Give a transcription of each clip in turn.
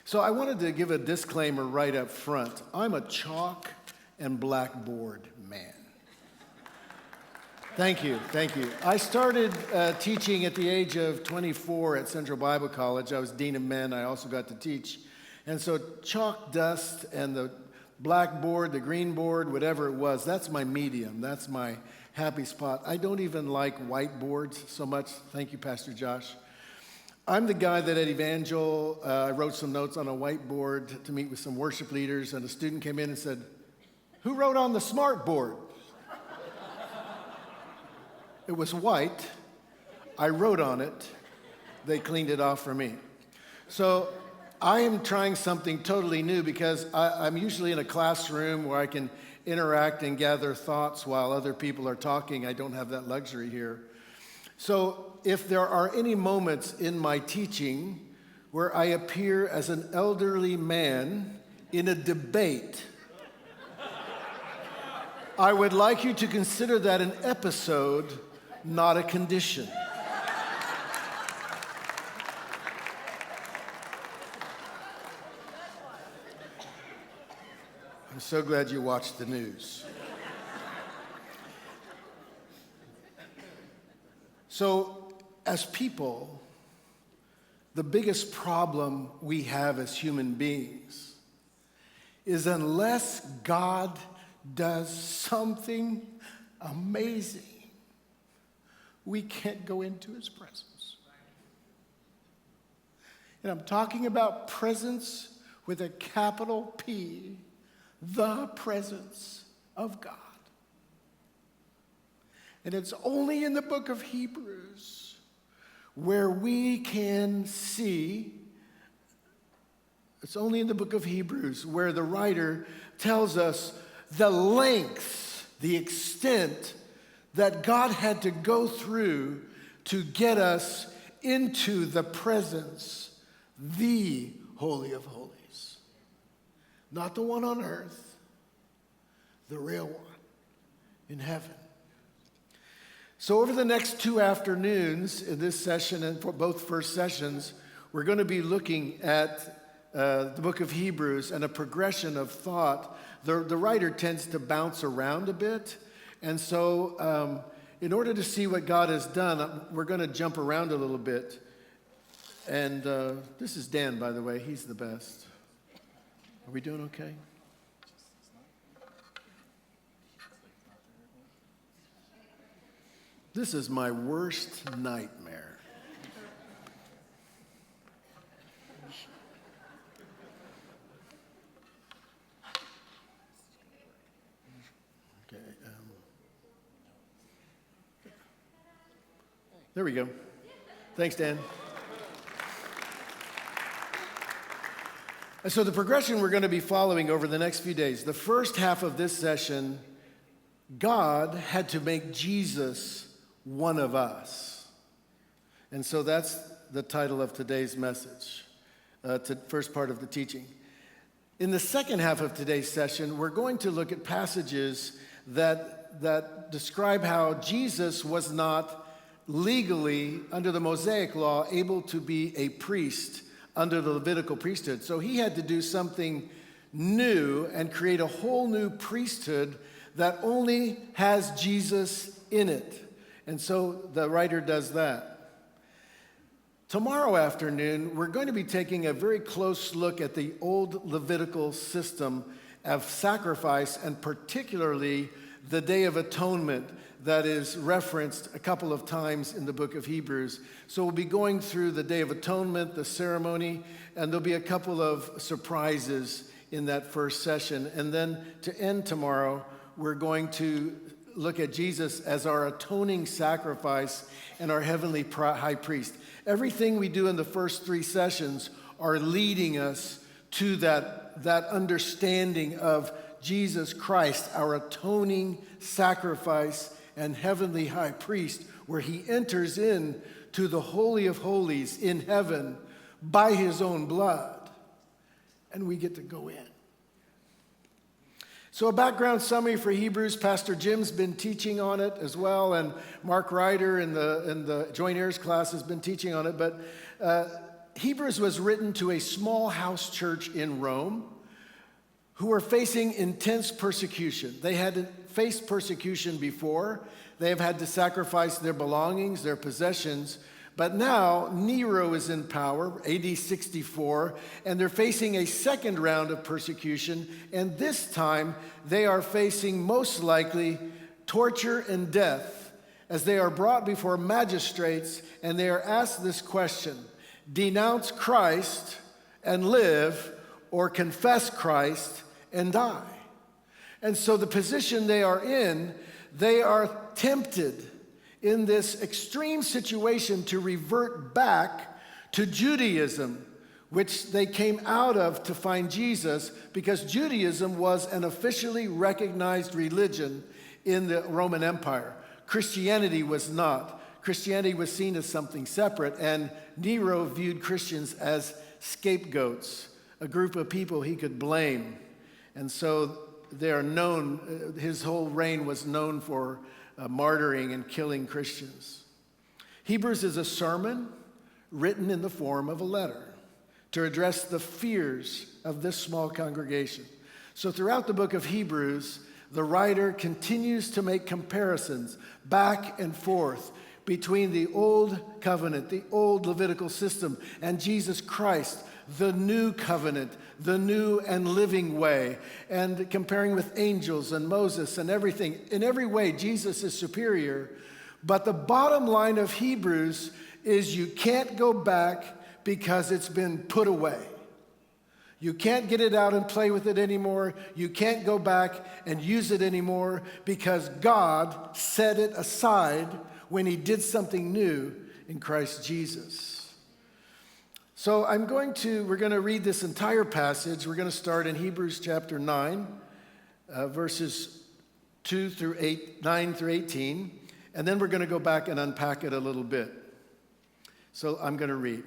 So I wanted to give a disclaimer right up front. I'm a chalk and blackboard man. Thank you. I started teaching at the age of 24 at Central Bible College. I was dean of men. I also got to teach. And so chalk dust and the blackboard, the green board, whatever it was, that's my medium. That's my happy spot. I don't even like whiteboards so much. Thank you, Pastor Josh. I'm the guy that at Evangel, I wrote some notes on a whiteboard to meet with some worship leaders, and a student came in and said, "Who wrote on the smart board?" It was white. I wrote on it. They cleaned it off for me. So I am trying something totally new because I'm usually in a classroom where I can interact and gather thoughts while other people are talking. I don't have that luxury here. So if there are any moments in my teaching where I appear as an elderly man in a debate, I would like you to consider that an episode, not a condition. I'm so glad you watched the news. So, as people, the biggest problem we have as human beings is unless God does something amazing, we can't go into his presence. And I'm talking about presence with a capital P, the presence of God. And it's only in the book of Hebrews where we can see, it's only in the book of Hebrews where the writer tells us the lengths, the extent that God had to go through to get us into the presence, the Holy of Holies. Not the one on earth, the real one in heaven. So over the next 2 afternoons in this session and for both first sessions, we're going to be looking at the book of Hebrews and a progression of thought. The writer tends to bounce around a bit. And so in order to see what God has done, we're going to jump around a little bit. And this is Dan, by the way. He's the best. Are we doing okay? This is my worst nightmare. Okay. There we go. Thanks, Dan. And so the progression we're going to be following over the next few days, the first half of this session, God had to make Jesus one of us. And so that's the title of today's message, first part of the teaching. In the second half of today's session, we're going to look at passages that describe how Jesus was not legally, under the Mosaic law, able to be a priest under the Levitical priesthood. So he had to do something new and create a whole new priesthood that only has Jesus in it. And so the writer does that. Tomorrow afternoon, we're going to be taking a very close look at the old Levitical system of sacrifice, and particularly the Day of Atonement that is referenced a couple of times in the book of Hebrews. So we'll be going through the Day of Atonement, the ceremony, and there'll be a couple of surprises in that first session. And then to end tomorrow, we're going to look at Jesus as our atoning sacrifice and our heavenly high priest. Everything we do in the first 3 sessions are leading us to that understanding of Jesus Christ, our atoning sacrifice and heavenly high priest, where he enters in to the Holy of Holies in heaven by his own blood, and we get to go in. So a background summary for Hebrews. Pastor Jim's been teaching on it as well, and Mark Ryder in the Joint Heirs class has been teaching on it. But Hebrews was written to a small house church in Rome who were facing intense persecution. They had faced persecution before. They have had to sacrifice their belongings, their possessions. But now Nero is in power, AD 64, and they're facing a second round of persecution. And this time they are facing most likely torture and death as they are brought before magistrates and they are asked this question: denounce Christ and live, or confess Christ and die. And so the position they are in, they are tempted in this extreme situation to revert back to Judaism, which they came out of to find Jesus, because Judaism was an officially recognized religion in the Roman Empire. Christianity was not. Christianity was seen as something separate, and Nero viewed Christians as scapegoats, a group of people he could blame. And so they are known, his whole reign was known for martyring and killing Christians. Hebrews is a sermon written in the form of a letter to address the fears of this small congregation. So throughout the book of Hebrews, the writer continues to make comparisons back and forth between the old covenant, the old Levitical system, and Jesus Christ, the new covenant, the new and living way, and comparing with angels and Moses and everything. In every way, Jesus is superior. But the bottom line of Hebrews is you can't go back because it's been put away. You can't get it out and play with it anymore. You can't go back and use it anymore because God set it aside when he did something new in Christ Jesus. So we're going to read this entire passage. We're going to start in Hebrews chapter 9, verses 9 through 18, and then we're going to go back and unpack it a little bit. So I'm going to read.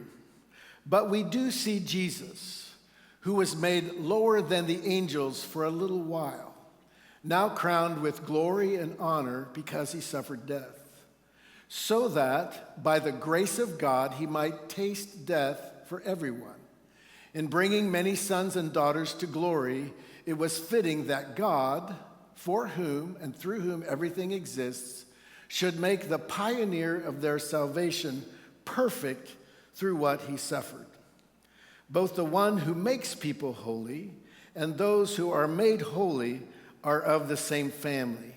But we do see Jesus, who was made lower than the angels for a little while, now crowned with glory and honor because he suffered death, so that by the grace of God he might taste death for everyone. In bringing many sons and daughters to glory, it was fitting that God, for whom and through whom everything exists, should make the pioneer of their salvation perfect through what he suffered. Both the one who makes people holy and those who are made holy are of the same family.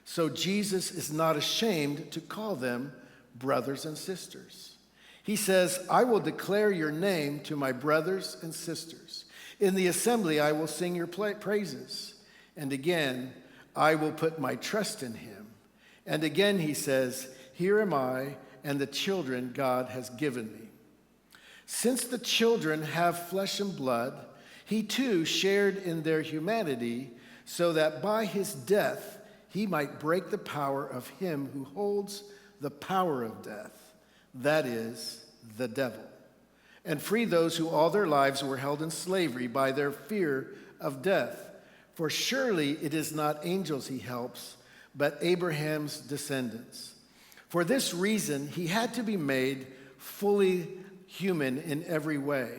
So Jesus is not ashamed to call them brothers and sisters. He says, I will declare your name to my brothers and sisters. In the assembly, I will sing your praises. And again, I will put my trust in him. And again, he says, here am I and the children God has given me. Since the children have flesh and blood, he too shared in their humanity, so that by his death he might break the power of him who holds the power of death, that is, the devil, and free those who all their lives were held in slavery by their fear of death. For surely it is not angels he helps, but Abraham's descendants. For this reason, he had to be made fully human in every way,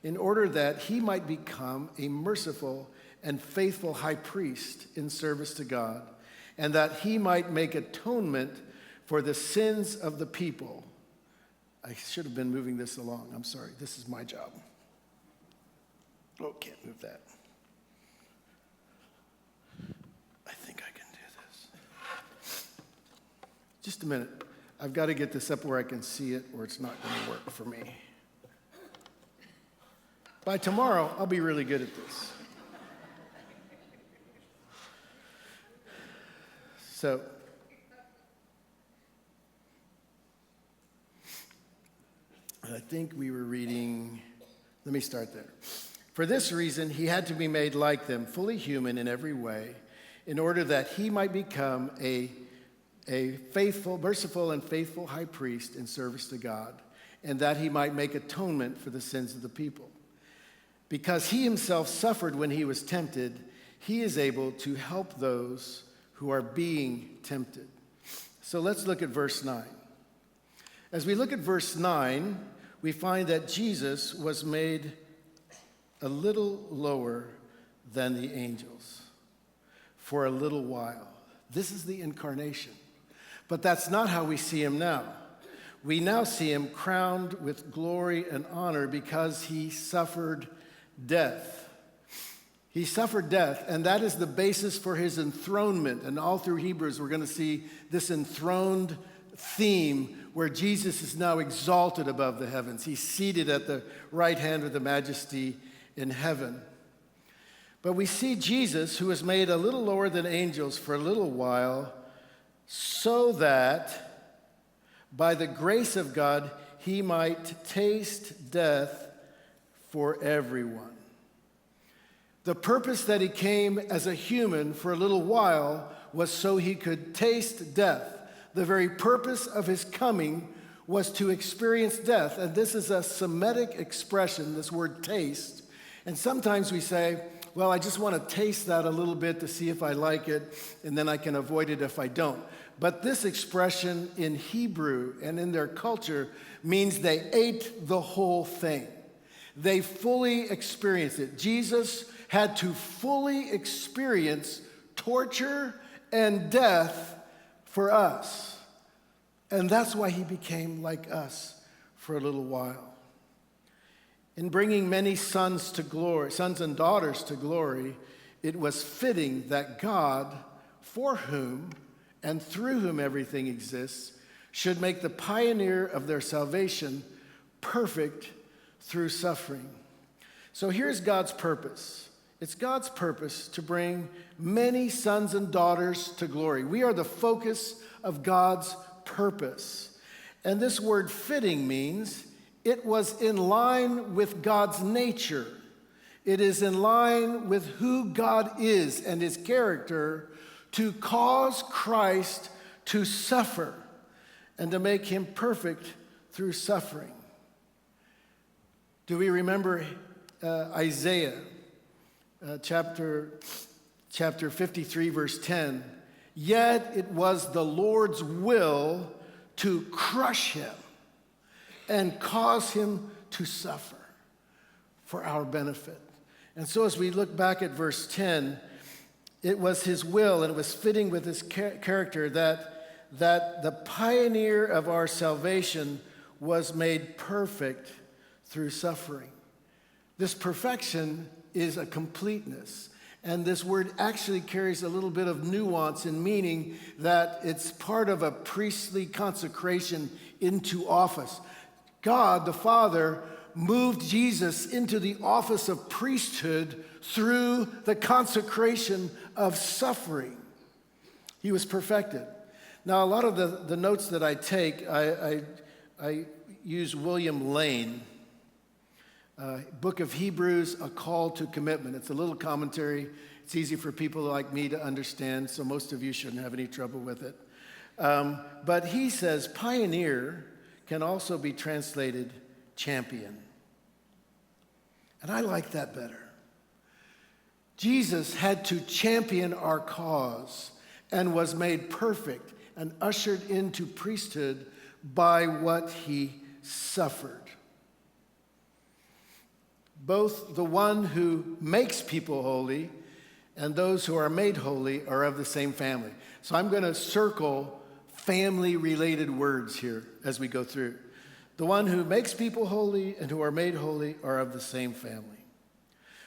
in order that he might become a merciful and faithful high priest in service to God, and that he might make atonement for the sins of the people. I should have been moving this along. I'm sorry. This is my job. Oh, can't move that. I think I can do this. Just a minute. I've got to get this up where I can see it, or it's not going to work for me. By tomorrow, I'll be really good at this. So, I think we were reading, let me start there. For this reason, he had to be made like them, fully human in every way, in order that he might become a faithful, merciful, and faithful high priest in service to God, and that he might make atonement for the sins of the people. Because he himself suffered when he was tempted, he is able to help those who are being tempted. So let's look at verse 9. As we look at verse 9, we find that Jesus was made a little lower than the angels for a little while. This is the incarnation. But that's not how we see him now. We now see him crowned with glory and honor because he suffered death. He suffered death, and that is the basis for his enthronement. And all through Hebrews, we're going to see this enthroned theme where Jesus is now exalted above the heavens. He's seated at the right hand of the majesty in heaven. But we see Jesus, who was made a little lower than angels for a little while, so that by the grace of God, he might taste death for everyone. The purpose that he came as a human for a little while was so he could taste death. The very purpose of his coming was to experience death. And this is a Semitic expression, this word taste. And sometimes we say, well, I just want to taste that a little bit to see if I like it, and then I can avoid it if I don't. But this expression in Hebrew and in their culture means they ate the whole thing. They fully experienced it. Jesus had to fully experience torture and death for us. And that's why he became like us for a little while. In bringing many sons to glory, sons and daughters to glory, it was fitting that God, for whom and through whom everything exists, should make the pioneer of their salvation perfect through suffering. So here's God's purpose. It's God's purpose to bring many sons and daughters to glory. We are the focus of God's purpose. And this word fitting means it was in line with God's nature. It is in line with who God is and his character to cause Christ to suffer and to make him perfect through suffering. Do we remember Isaiah chapter 53, verse 10? Yet it was the Lord's will to crush him and cause him to suffer for our benefit. And so as we look back at verse 10, it was his will and it was fitting with his character that the pioneer of our salvation was made perfect through suffering. This perfection is a completeness. And this word actually carries a little bit of nuance in meaning that it's part of a priestly consecration into office. God, the Father, moved Jesus into the office of priesthood through the consecration of suffering. He was perfected. Now, a lot of the notes that I take, I use William Lane, Book of Hebrews, A Call to Commitment. It's a little commentary. It's easy for people like me to understand, so most of you shouldn't have any trouble with it. But he says pioneer can also be translated champion. And I like that better. Jesus had to champion our cause and was made perfect and ushered into priesthood by what he suffered. Both the one who makes people holy and those who are made holy are of the same family. So I'm going to circle family-related words here as we go through. The one who makes people holy and who are made holy are of the same family.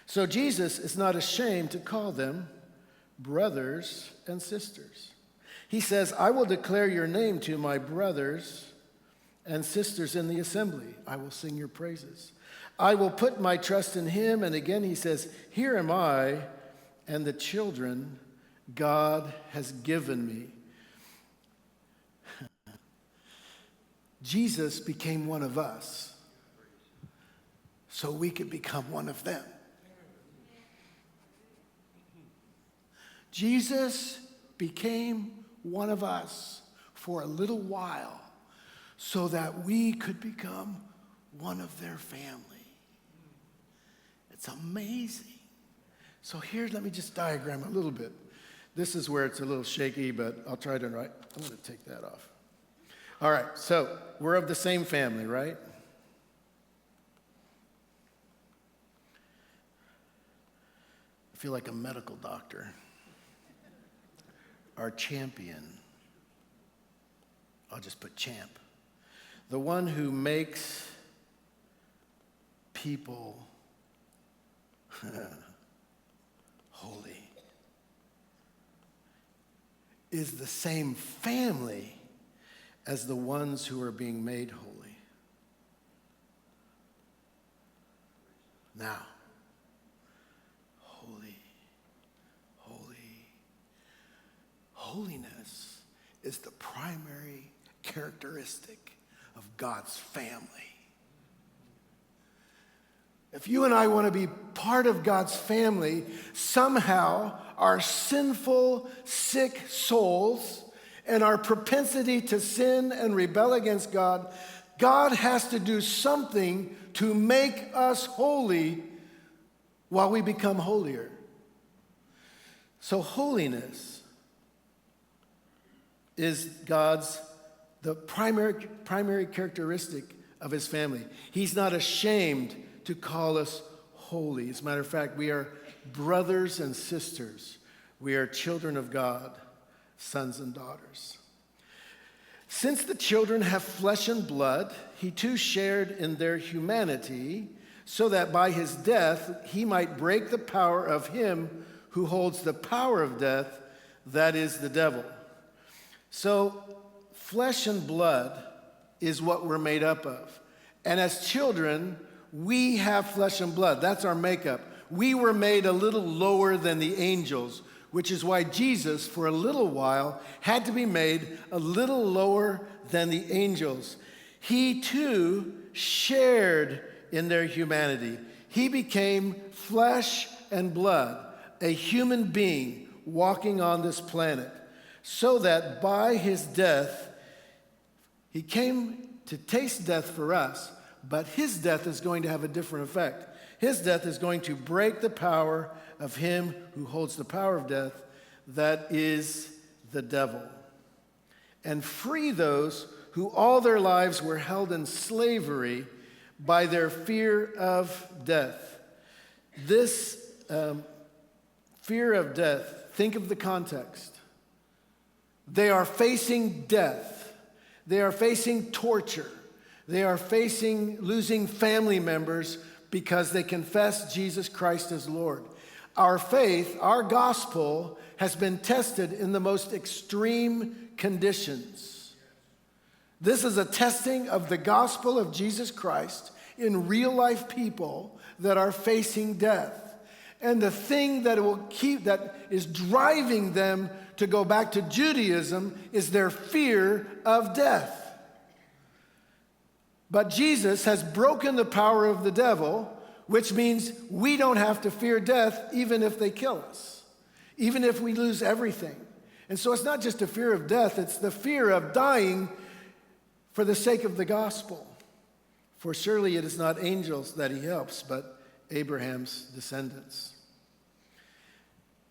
So Jesus is not ashamed to call them brothers and sisters. He says, I will declare your name to my brothers and sisters in the assembly. I will sing your praises. I will put my trust in him. And again, he says, here am I and the children God has given me. Jesus became one of us so we could become one of them. Jesus became one of us for a little while so that we could become one of their family. It's amazing. So here, let me just diagram a little bit. This is where it's a little shaky, but I'll try to write. I'm going to take that off. All right, so we're of the same family, right? feel like a medical doctor. Our champion. I'll just put champ. The one who makes people holy is the same family as the ones who are being made holy. Now, holiness is the primary characteristic of God's family. If you and I want to be part of God's family, somehow our sinful, sick souls and our propensity to sin and rebel against God, God has to do something to make us holy while we become holier. So holiness is the primary characteristic of his family. He's not ashamed to call us holy. As a matter of fact, we are brothers and sisters. We are children of God, sons and daughters. Since the children have flesh and blood, he too shared in their humanity, so that by his death he might break the power of him who holds the power of death, that is the devil. So flesh and blood is what we're made up of. And as children, we have flesh and blood. That's our makeup. We were made a little lower than the angels, which is why Jesus, for a little while, had to be made a little lower than the angels. He too shared in their humanity. He became flesh and blood, a human being walking on this planet, so that by his death, he came to taste death for us, but his death is going to have a different effect. His death is going to break the power of him who holds the power of death, that is the devil, and free those who all their lives were held in slavery by their fear of death. This fear of death, think of the context. They are facing death. They are facing torture. They are facing losing family members because they confess Jesus Christ as Lord. Our faith, our gospel, has been tested in the most extreme conditions. This is a testing of the gospel of Jesus Christ in real life people that are facing death. And the thing that is driving them to go back to Judaism is their fear of death. But Jesus has broken the power of the devil, which means we don't have to fear death even if they kill us, even if we lose everything. And so it's not just a fear of death, it's the fear of dying for the sake of the gospel. For surely it is not angels that he helps, but Abraham's descendants.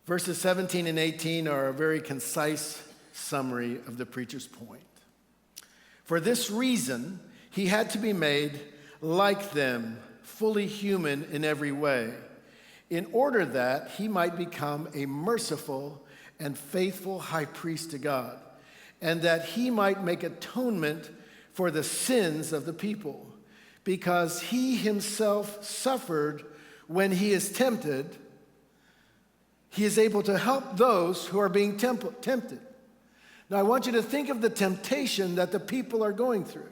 Verses 17 and 18 are a very concise summary of the preacher's point. For this reason, he had to be made like them, fully human in every way, in order that he might become a merciful and faithful high priest to God, and that he might make atonement for the sins of the people, because he himself suffered when he is tempted. He is able to help those who are being tempted. Now, I want you to think of the temptation that the people are going through.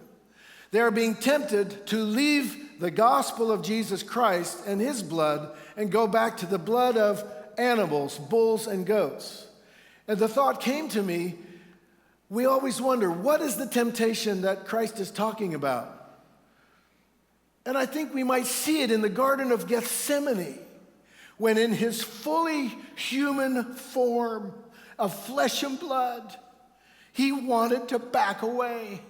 They are being tempted to leave the gospel of Jesus Christ and his blood and go back to the blood of animals, bulls and goats. And the thought came to me, we always wonder, what is the temptation that Christ is talking about? And I think we might see it in the Garden of Gethsemane, when in his fully human form of flesh and blood, he wanted to back away.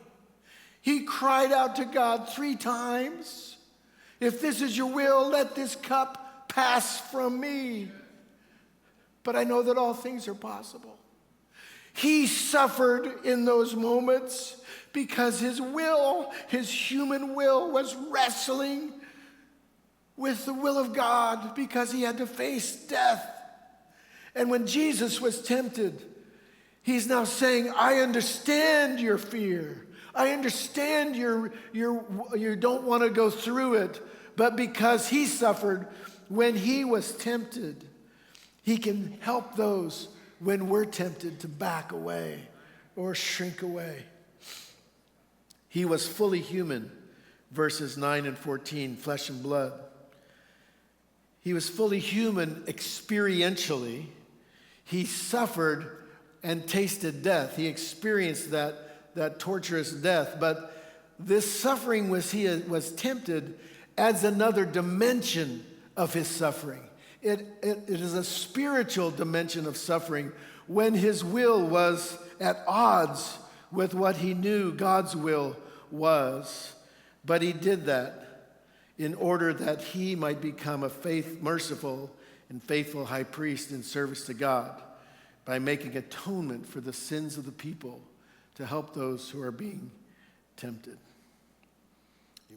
He cried out to God 3 times, "If this is your will, let this cup pass from me. But I know that all things are possible." He suffered in those moments because his will, his human will, was wrestling with the will of God, because he had to face death And when Jesus was tempted, he's now saying, I understand your fear. I understand you don't want to go through it. But because he suffered when he was tempted, he can help those when we're tempted to back away or shrink away. He was fully human, verses 9 and 14, flesh and blood. He was fully human experientially. He suffered and tasted death. He experienced that torturous death. But this suffering he was tempted adds another dimension of his suffering. It is a spiritual dimension of suffering when his will was at odds with what he knew God's will was. But he did that in order that he might become a merciful and faithful high priest in service to God by making atonement for the sins of the people to help those who are being tempted.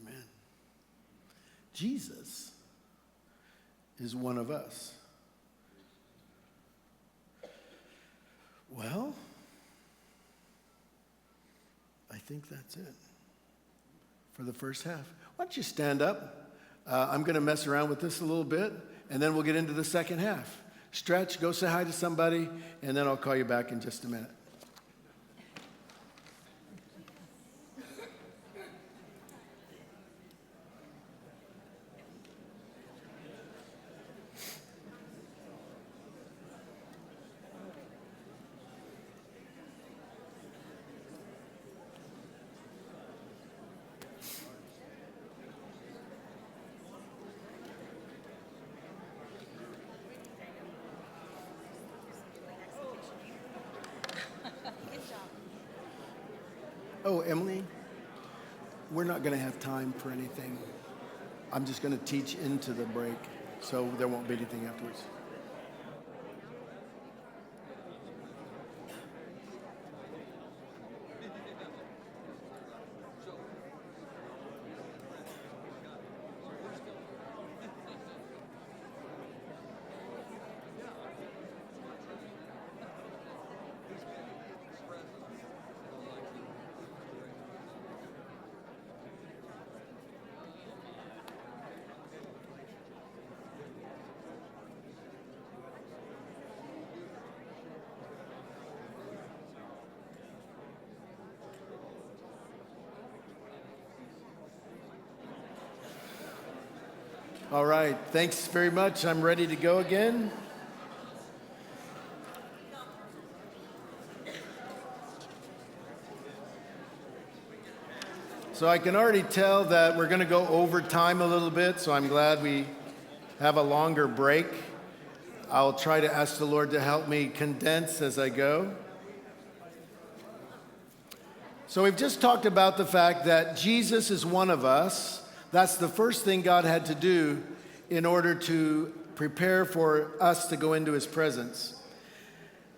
Amen. Jesus is one of us. Well, I think that's it for the first half. Why don't you stand up? I'm going to mess around with this a little bit, and then we'll get into the second half. Stretch, go say hi to somebody, and then I'll call you back in just a minute. Oh, Emily, we're not going to have time for anything. I'm just going to teach into the break, so there won't be anything afterwards. All right, thanks very much. I'm ready to go again. So I can already tell that we're going to go over time a little bit, so I'm glad we have a longer break. I'll try to ask the Lord to help me condense as I go. So we've just talked about the fact that Jesus is one of us. That's the first thing God had to do in order to prepare for us to go into his presence.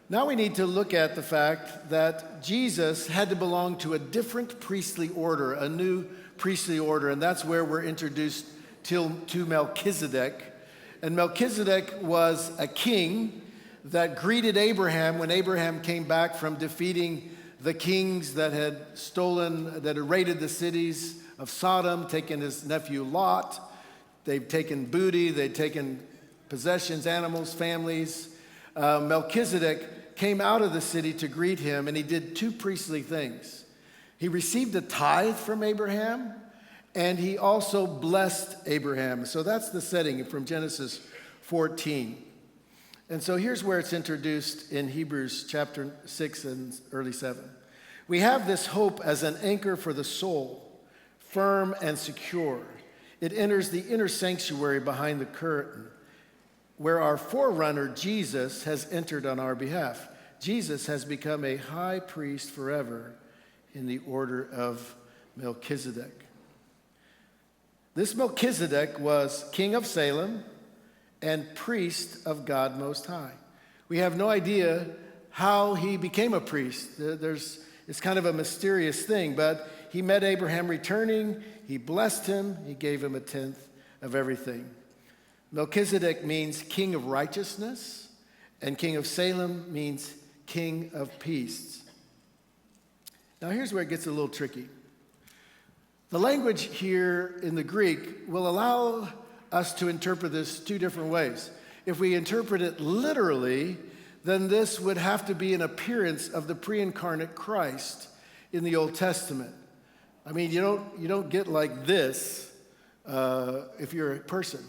Now we need to look at the fact that Jesus had to belong to a different priestly order, a new priestly order, and that's where we're introduced to Melchizedek. And Melchizedek was a king that greeted Abraham when Abraham came back from defeating the kings that had raided the cities of Sodom, taken his nephew Lot. They've taken booty, they've taken possessions, animals, families. Melchizedek came out of the city to greet him, and he did two priestly things. He received a tithe from Abraham, and he also blessed Abraham. So that's the setting from Genesis 14. And so here's where it's introduced in Hebrews chapter 6 and early 7. We have this hope as an anchor for the soul, firm and secure. It enters the inner sanctuary behind the curtain, where our forerunner, Jesus, has entered on our behalf. Jesus has become a high priest forever in the order of Melchizedek. This Melchizedek was king of Salem and priest of God Most High. We have no idea how he became a priest. It's kind of a mysterious thing, but he met Abraham returning, he blessed him, he gave him a tenth of everything. Melchizedek means king of righteousness, And king of Salem means king of peace. Now here's where it gets a little tricky. The language here in the Greek will allow us to interpret this two different ways. If we interpret it literally, then this would have to be an appearance of the pre-incarnate Christ in the Old Testament. I mean, you don't get like this if you're a person.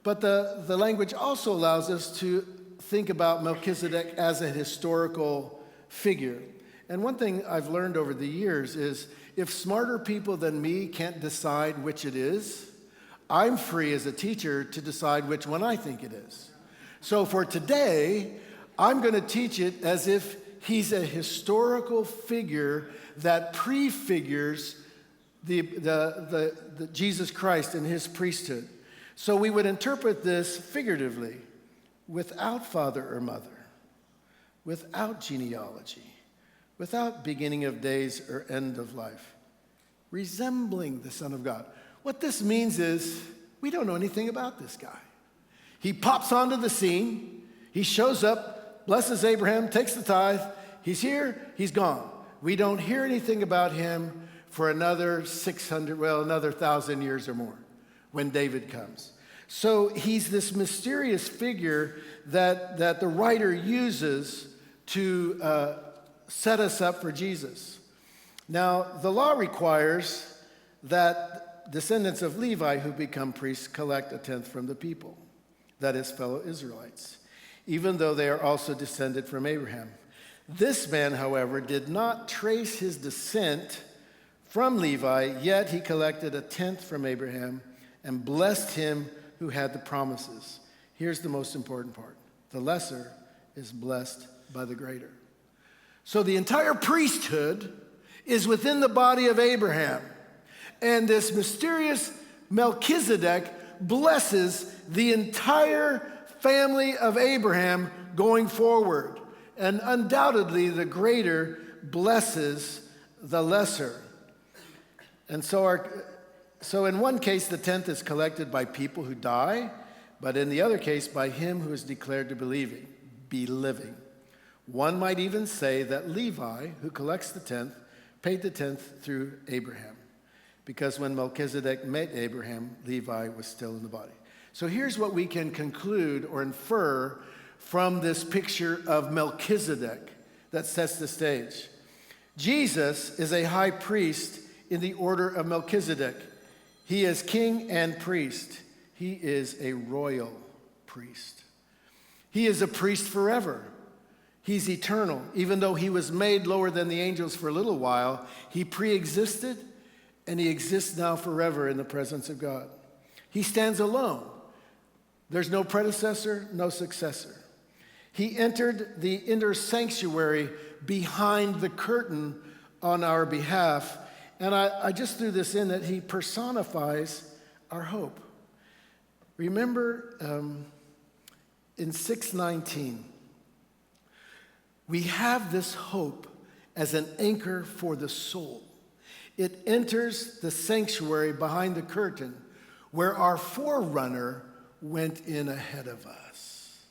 But the language also allows us to think about Melchizedek as a historical figure. And one thing I've learned over the years is if smarter people than me can't decide which it is, I'm free as a teacher to decide which one I think it is. So for today, I'm going to teach it as if he's a historical figure that prefigures the Jesus Christ and his priesthood. So we would interpret this figuratively, without father or mother, without genealogy, without beginning of days or end of life, resembling the Son of God. What this means is we don't know anything about this guy. He pops onto the scene, he shows up, blesses Abraham, takes the tithe, he's here, he's gone. We don't hear anything about him for another 1,000 years or more when David comes. So he's this mysterious figure that the writer uses to set us up for Jesus. Now, the law requires that descendants of Levi who become priests collect a tenth from the people, that is, fellow Israelites, even though they are also descended from Abraham. This man, however, did not trace his descent from Levi, yet he collected a tenth from Abraham and blessed him who had the promises. Here's the most important part. The lesser is blessed by the greater. So the entire priesthood is within the body of Abraham. And this mysterious Melchizedek blesses the entire family of Abraham going forward. And undoubtedly, the greater blesses the lesser. And so in one case, the tenth is collected by people who die, but in the other case, by him who is declared to be living. One might even say that Levi, who collects the tenth, paid the tenth through Abraham, because when Melchizedek met Abraham, Levi was still in the body. So here's what we can conclude or infer from this picture of Melchizedek that sets the stage. Jesus is a high priest in the order of Melchizedek. He is king and priest. He is a royal priest. He is a priest forever. He's eternal. Even though he was made lower than the angels for a little while, he pre-existed and he exists now forever in the presence of God. He stands alone. There's no predecessor, no successor. He entered the inner sanctuary behind the curtain on our behalf. And I just threw this in that he personifies our hope. Remember in 6:19, we have this hope as an anchor for the soul. It enters the sanctuary behind the curtain where our forerunner went in ahead of us.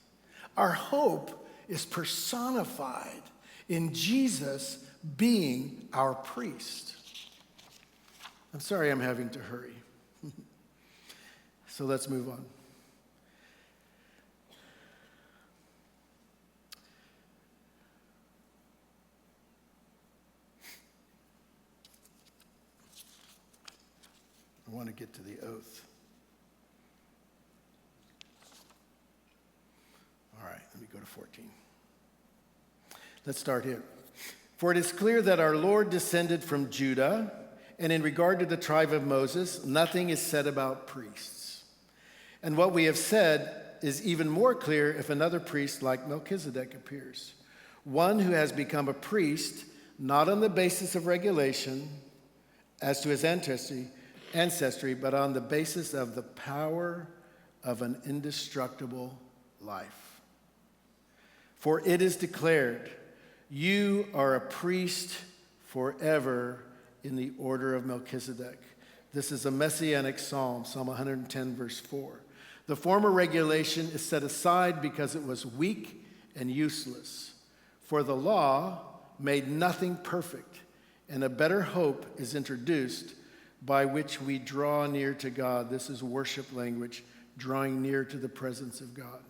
Our hope is personified in Jesus being our priest. I'm sorry I'm having to hurry. So let's move on. I want to get to the oath. All right, let me go to 14. Let's start here. For it is clear that our Lord descended from Judah, and in regard to the tribe of Moses, nothing is said about priests. And what we have said is even more clear if another priest like Melchizedek appears, one who has become a priest not on the basis of regulation as to his ancestry, but on the basis of the power of an indestructible life. For it is declared, you are a priest forever in the order of Melchizedek. This is a messianic psalm, Psalm 110, verse 4. The former regulation is set aside because it was weak and useless. For the law made nothing perfect, and a better hope is introduced by which we draw near to God. This is worship language, drawing near to the presence of God.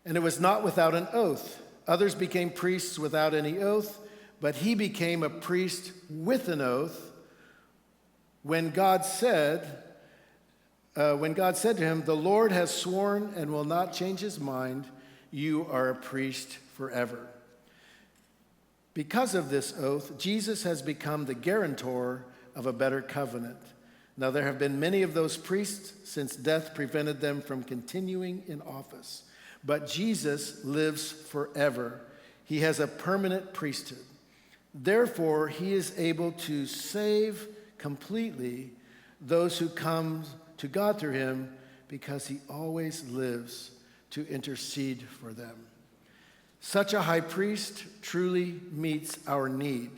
And it was not without an oath. Others became priests without any oath, but he became a priest with an oath when God said to him, "The Lord has sworn and will not change his mind. You are a priest forever." Because of this oath, Jesus has become the guarantor of a better covenant. Now, there have been many of those priests since death prevented them from continuing in office. But Jesus lives forever. He has a permanent priesthood. Therefore, he is able to save completely those who come to God through him, because he always lives to intercede for them. Such a high priest truly meets our need,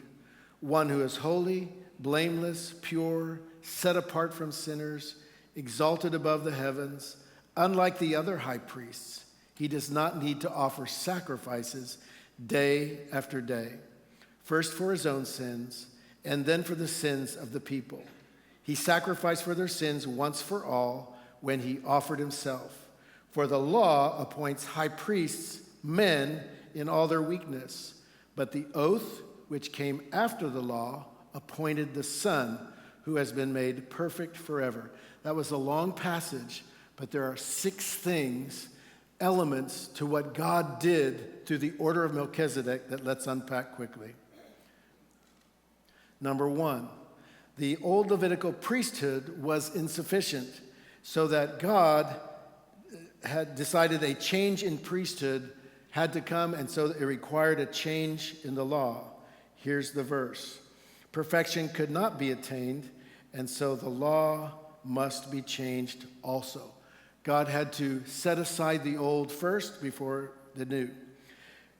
one who is holy, blameless, pure, set apart from sinners, exalted above the heavens. Unlike the other high priests, he does not need to offer sacrifices day after day, first for his own sins and then for the sins of the people. He sacrificed for their sins once for all when he offered himself. For the law appoints high priests, men in all their weakness, but the oath which came after the law appointed the Son, who has been made perfect forever. That was a long passage, but there are 6 elements to what God did through the order of Melchizedek that let's unpack quickly. Number 1, the old Levitical priesthood was insufficient, so that God had decided a change in priesthood had to come, and so it required a change in the law. Here's the verse. Perfection could not be attained, and so the law must be changed also. God had to set aside the old first before the new.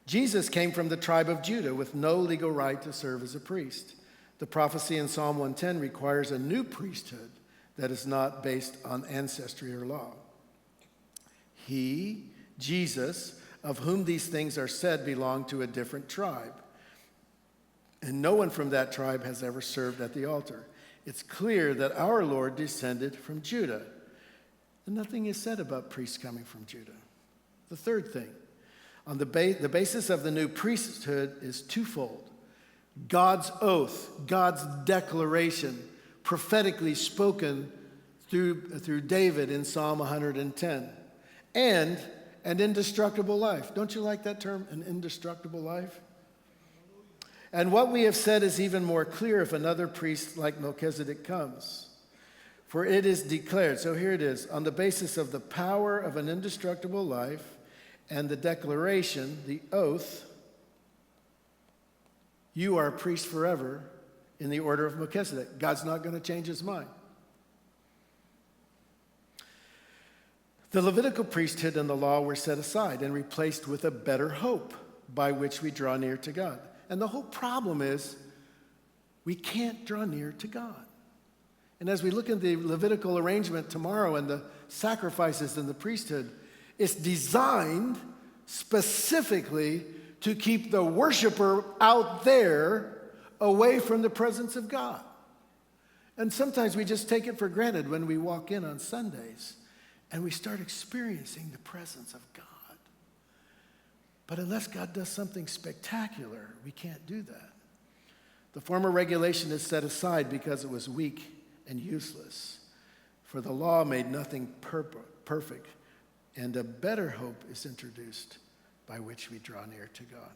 Jesus came from the tribe of Judah with no legal right to serve as a priest. The prophecy in Psalm 110 requires a new priesthood that is not based on ancestry or law. He, Jesus, of whom these things are said, belonged to a different tribe. And no one from that tribe has ever served at the altar. It's clear that our Lord descended from Judah. And nothing is said about priests coming from Judah. The third thing, on the basis of the new priesthood is twofold. God's oath, God's declaration, prophetically spoken through David in Psalm 110. And an indestructible life. Don't you like that term, an indestructible life? And what we have said is even more clear if another priest like Melchizedek comes. For it is declared, so here it is, on the basis of the power of an indestructible life and the declaration, the oath, you are a priest forever in the order of Melchizedek. God's not going to change his mind. The Levitical priesthood and the law were set aside and replaced with a better hope by which we draw near to God. And the whole problem is we can't draw near to God. And as we look at the Levitical arrangement tomorrow and the sacrifices in the priesthood, it's designed specifically to keep the worshiper out there away from the presence of God. And sometimes we just take it for granted when we walk in on Sundays and we start experiencing the presence of God. But unless God does something spectacular, we can't do that. The former regulation is set aside because it was weak and useless. For the law made nothing perfect, and a better hope is introduced by which we draw near to God.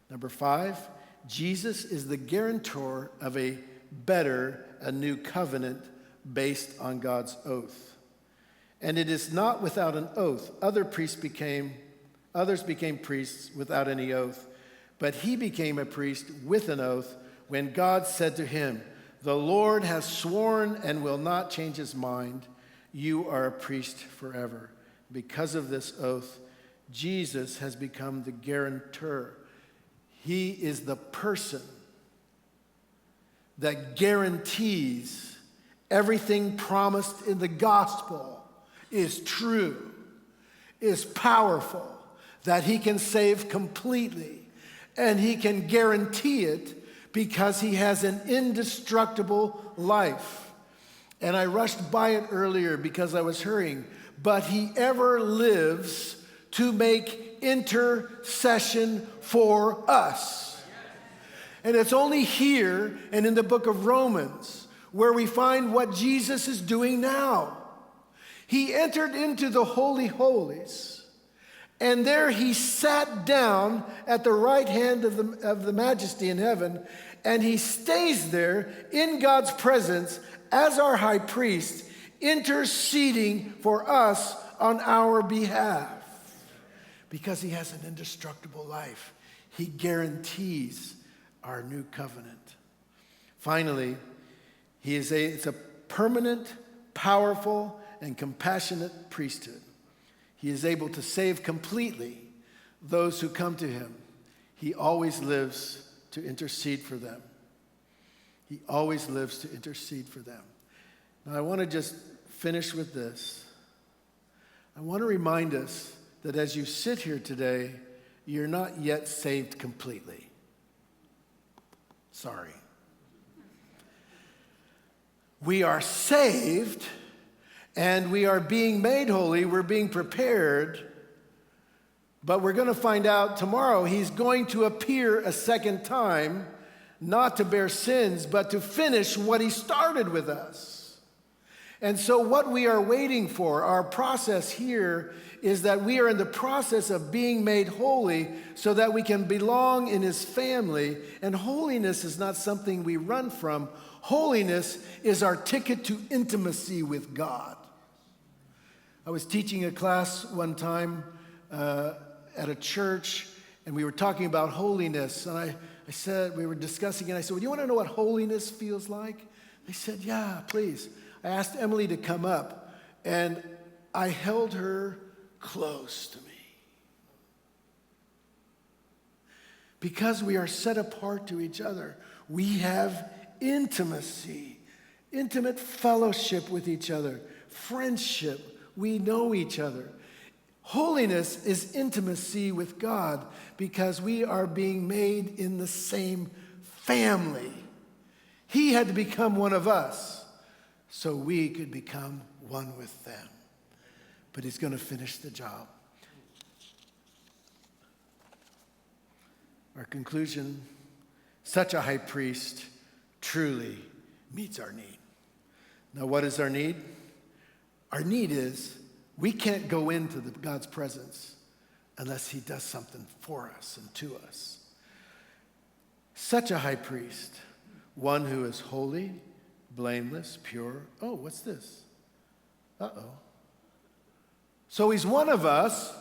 Number 5, Jesus is the guarantor of a new covenant based on God's oath. And it is not without an oath. Others became priests without any oath, but he became a priest with an oath when God said to him, "The Lord has sworn and will not change his mind. You are a priest forever." Because of this oath, Jesus has become the guarantor. He is the person that guarantees everything promised in the gospel is true. is powerful, that he can save completely, and he can guarantee it because he has an indestructible life. And I rushed by it earlier because I was hurrying. But he ever lives to make intercession for us. And it's only here and in the book of Romans where we find what Jesus is doing now. He entered into the Holy Holies, and there he sat down at the right hand of the Majesty in heaven, and he stays there in God's presence as our high priest, interceding for us on our behalf. Because he has an indestructible life, he guarantees our new covenant. Finally, it's a permanent, powerful, and compassionate priesthood. He is able to save completely those who come to him. He always lives to intercede for them. He always lives to intercede for them. Now, I want to just finish with this. I want to remind us that as you sit here today, you're not yet saved completely. Sorry. We are saved, and we are being made holy. We're being prepared. But we're going to find out tomorrow he's going to appear a second time, not to bear sins, but to finish what he started with us. And so what we are waiting for, our process here, is that we are in the process of being made holy so that we can belong in his family. And holiness is not something we run from. Holiness is our ticket to intimacy with God. I was teaching a class one time at a church, and we were talking about holiness. And I said, we were discussing, and I said, well, do you want to know what holiness feels like? They said, yeah, please. I asked Emily to come up, and I held her close to me. Because we are set apart to each other, we have intimacy, intimate fellowship with each other, friendship. We know each other. Holiness is intimacy with God because we are being made in the same family. He had to become one of us so we could become one with them. But he's going to finish the job. Our conclusion, such a high priest truly meets our need. Now, what is our need? Our need is we can't go into God's presence unless he does something for us and to us. Such a high priest, one who is holy, blameless, pure. Oh, what's this? Uh-oh. So he's one of us,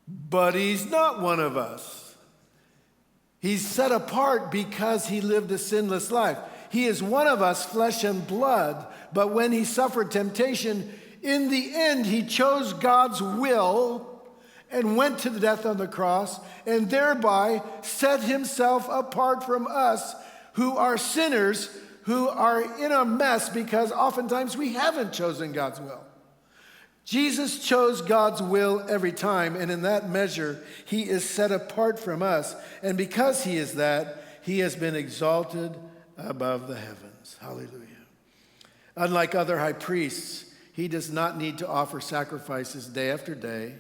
but he's not one of us. He's set apart because he lived a sinless life. He is one of us, flesh and blood, but when he suffered temptation, in the end, he chose God's will and went to the death on the cross and thereby set himself apart from us who are sinners, who are in a mess because oftentimes we haven't chosen God's will. Jesus chose God's will every time, and in that measure, he is set apart from us. And because he is that, he has been exalted above the heavens. Hallelujah. Unlike other high priests, he does not need to offer sacrifices day after day.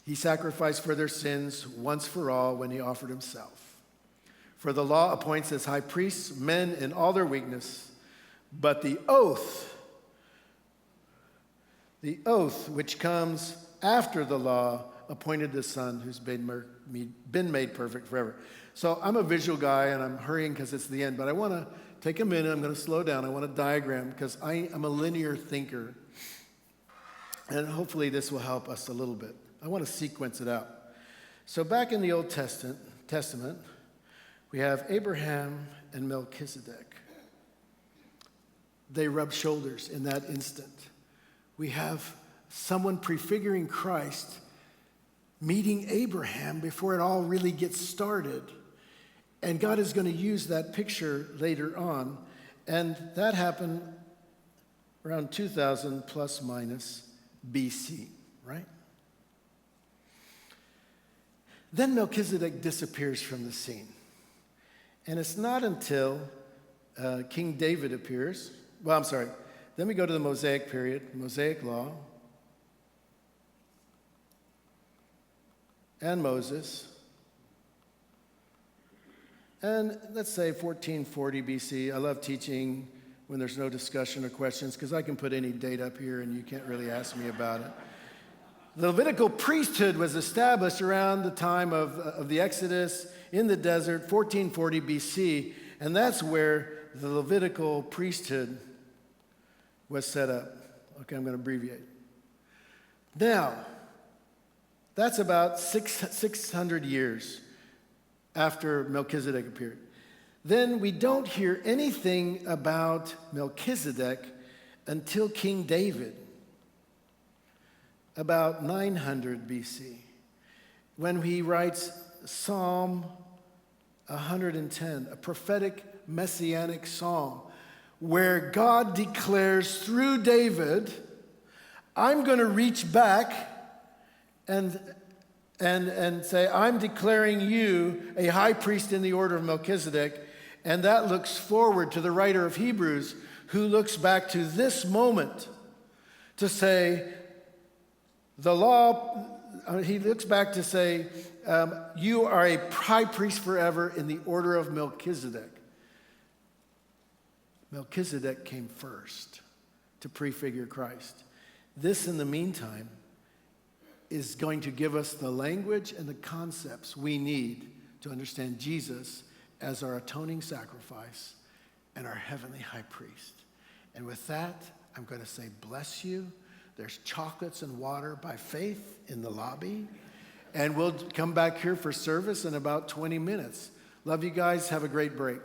He sacrificed for their sins once for all when he offered himself. For the law appoints as high priests men in all their weakness, but the oath which comes after the law appointed the Son who's been made perfect forever. So I'm a visual guy, and I'm hurrying because it's the end, but I want to take a minute. I'm going to slow down. I want to diagram because I'm a linear thinker, and hopefully this will help us a little bit. I want to sequence it out. So back in the Old Testament, we have Abraham and Melchizedek. They rub shoulders in that instant. We have someone prefiguring Christ meeting Abraham before it all really gets started. And God is going to use that picture later on. And that happened around 2000 plus minus BC. right? Then Melchizedek disappears from the scene. And it's not until King David appears. Well, I'm sorry. Then we go to the Mosaic period, Mosaic law, and Moses. And let's say 1440 BC. I love teaching when there's no discussion or questions because I can put any date up here and you can't really ask me about it. The Levitical priesthood was established around the time of the Exodus in the desert, 1440 BC, and that's where the Levitical priesthood was set up. Okay, I'm going to abbreviate. Now, that's about 600 years after Melchizedek appeared. Then we don't hear anything about Melchizedek until King David, about 900 BC, when he writes Psalm 110, a prophetic messianic psalm, where God declares through David, I'm going to reach back and say, I'm declaring you a high priest in the order of Melchizedek. And that looks forward to the writer of Hebrews, who looks back to this moment to say, the law, he looks back to say, you are a high priest forever in the order of Melchizedek. Melchizedek came first to prefigure Christ. This, in the meantime, is going to give us the language and the concepts we need to understand Jesus as our atoning sacrifice and our heavenly high priest. And with that, I'm going to say, bless you. There's chocolates and water by faith in the lobby. And we'll come back here for service in about 20 minutes. Love you guys. Have a great break.